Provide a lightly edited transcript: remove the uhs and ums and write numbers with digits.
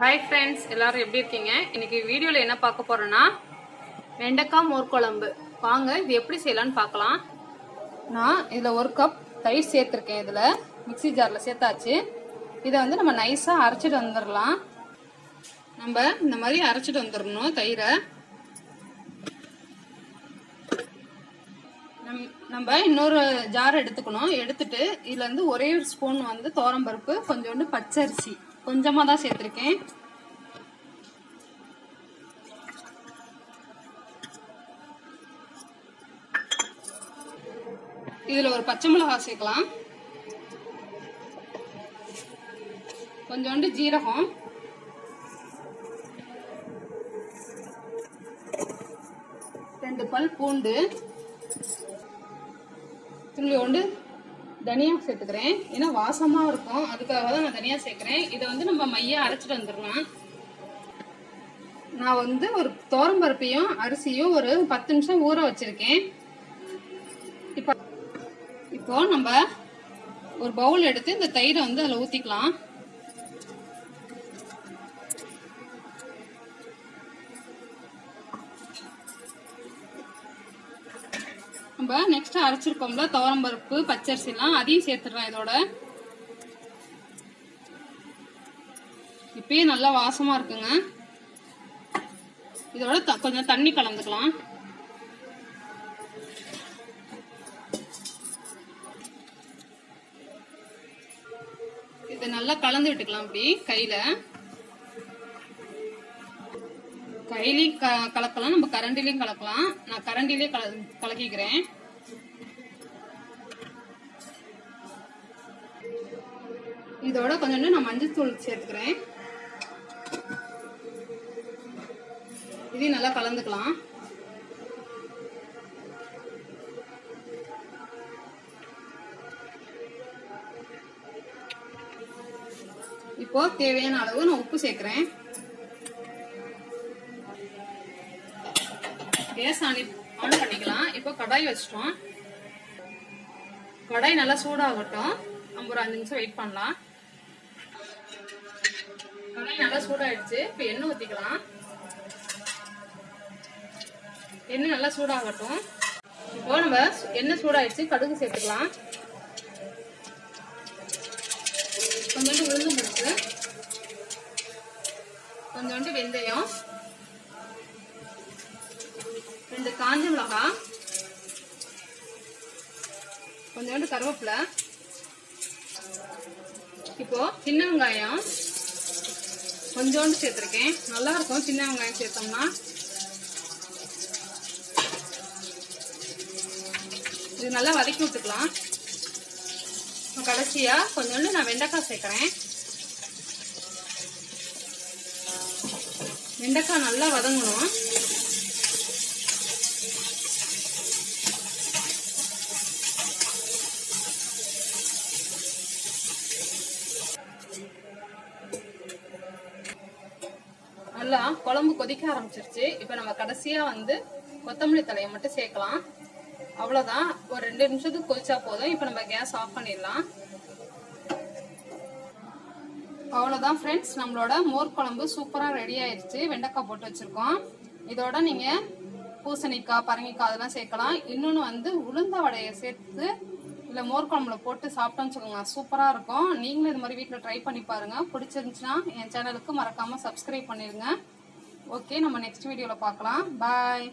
Hi friends, எல்லாரும் எப்படி இருக்கீங்க? இன்னைக்கு வீடியோவில் என்ன பார்க்க போறோம்னா வெண்டைக்காய் மோர் குழம்பு. வாங்க இது எப்படி செய்யலான்னு பார்க்கலாம். நான் இதில் 1 கப் தயிர் சேர்த்துருக்கேன். இதில் மிக்சி ஜாரில் சேர்த்தாச்சு. இதை வந்து நம்ம நைஸாக அரைச்சிட்டு வந்துடலாம். நம்ம இந்த மாதிரி அரைச்சிட்டு வந்துடணும் தயிரை. நம்ம இன்னொரு ஜார் எடுத்துக்கணும். எடுத்துட்டு இதுல இருந்து ஒரே ஒரு ஸ்பூன் வந்து துவரம்பருப்பு, கொஞ்சோண்டு பச்சரிசி கொஞ்சமா தான் சேர்த்திருக்கேன். இதுல ஒரு பச்சை மிளகாய் சேர்க்கலாம், கொஞ்சோண்டு ஜீரகம், ரெண்டு பல் பூண்டு, துளியோண்டு தனியா சேர்த்துக்கிறேன். ஏன்னா வாசமா இருக்கும், அதுக்காக தான் நான் தனியா சேர்க்கிறேன். இதை வந்து நம்ம மையா அரைச்சிட்டு வந்துடலாம். நான் வந்து ஒரு துவரம்பருப்பையும் அரிசியும் ஒரு 10 நிமிஷம் ஊற வச்சிருக்கேன். இப்போ நம்ம ஒரு பவுல் எடுத்து இந்த தயிரை வந்து அதில் ஊத்திக்கலாம். நம்ம நெக்ஸ்ட் அரைச்சிருக்கோம்ல துவரம்பருப்பு பச்சரிசிலாம், அதையும் சேர்த்துடுறேன் இதோட. இப்பயே நல்லா வாசமா இருக்குங்க. இதோட கொஞ்சம் தண்ணி கலந்துக்கலாம். இதை நல்லா கலந்து விட்டுக்கலாம். அப்படி கையிலையும் கலக்கலாம், நம்ம கரண்டிலையும் கலக்கலாம். நான் கரண்டிலே கலக்கிக்கிறேன். இதோட கொஞ்சம் நான் மஞ்சள் தூள் சேர்த்துக்கிறேன். இதையும் நல்லா கலந்துக்கலாம். இப்போ தேவையான அளவு நான் உப்பு சேர்க்கிறேன். கேஸ் ஆன் பண்ணிக்கலாம். இப்போ கடாய் வச்சிட்டோம். கடாய் நல்லா சூடாகட்டும். நம்ம ஒரு 5 நிமிஷம் வெயிட் பண்ணலாம். கடாய் நல்லா சூடாயிடுச்சு. இப்போ எண்ணெய் ஊத்திக்கலாம். எண்ணெய் நல்லா சூடாகட்டும். இப்போ நம்ம எண்ணெய் சூடாயிடுச்சு, கடுகு சேர்த்துக்கலாம். கொஞ்சோண்டு உளுந்து பருப்பு, கொஞ்சோண்டு வெந்தயம், 2 காஞ்ச மிளகாய், கொஞ்சோண்டு கருவேப்பிலை. இப்போ சின்ன வெங்காயம் கொஞ்சோண்டு சேர்த்திருக்கேன். நல்லா இருக்கும் சின்ன வெங்காயம் சேர்த்தோம்னா. இது நல்லா வதக்கி விட்டுக்கலாம். கடைசியா கொஞ்சோண்டு நான் வெண்டைக்காய் சேர்க்கிறேன். வெண்டைக்காய் நல்லா வதங்கணும். நல்லா குழம்பு கொதிக்க ஆரம்பிச்சிருச்சு. இப்ப நம்ம கடைசியா வந்து கொத்தமல்லி தலையை மட்டும் சேர்க்கலாம். அவ்வளவுதான். ஒரு 2 நிமிஷத்துக்கு கொதிச்சா போதும். இப்ப நம்ம கேஸ் ஆஃப் பண்ணிடலாம். அவ்வளவுதான் ஃப்ரெண்ட்ஸ், நம்மளோட மோர் குழம்பு சூப்பரா ரெடி ஆயிடுச்சு. வெண்டைக்காய் போட்டு வச்சிருக்கோம். இதோட நீங்க பூசணிக்காய், பரங்கிக்காய் அதெல்லாம் சேர்க்கலாம். இன்னொன்னு வந்து உளுந்த வடையை சேர்த்து இல்ல மோர் குழம்புல போட்டு சாப்பிட்டோம்னு சொல்லுங்க, சூப்பரா இருக்கும். நீங்களும் இது மாதிரி வீட்டுல ட்ரை பண்ணி பாருங்க. பிடிச்சிருந்துச்சுன்னா என் சேனலுக்கு மறக்காம சப்ஸ்கிரைப் பண்ணிருங்க. ஓகே, நம்ம நெக்ஸ்ட் வீடியோல பார்க்கலாம். பாய்.